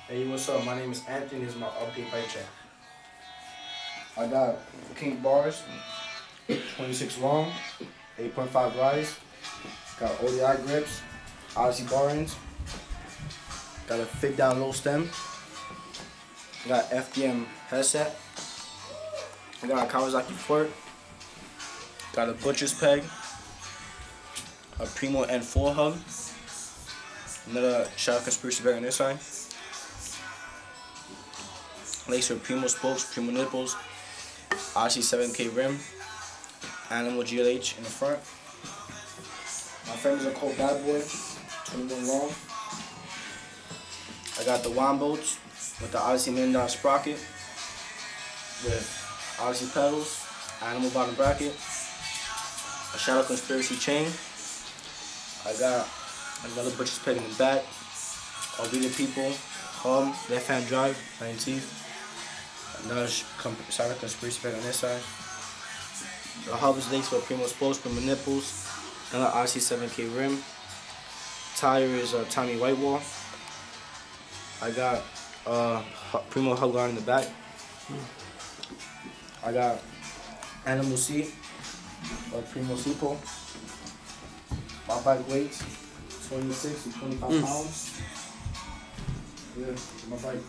Hey, what's up? My name is Anthony. This is my update bike check. I got King bars, 26 long, 8.5 rise. Got ODI grips, Odyssey bar ends. Got a fit down low stem. Got FDM headset. I got a Kawasaki Fort. Got a butcher's peg. A Primo N4 hub. Another Shadow Conspiracy bag on this side. Lace with Primo spokes, Primo nipples, Odyssey 7K rim, Animal GLH in the front. My frame is a Colt Bad Boy, 21 long. I got the Wamboats with the Odyssey $1 million sprocket with Odyssey pedals, Animal bottom bracket, a Shadow Conspiracy chain. I got another butcher's peg in the back, a We the People hub, left hand drive, 19th. Another Shadow Conspiracy peg on this side. The hub is laced with Primo spokes, Primo nipples, another Odyssey 7K rim. Tire is Tommy Whitewall. I got Primo hub guard in the back. I got Animal seat, Primo Sipo. My bike weights 26 to 25 pounds. Yeah, my bike.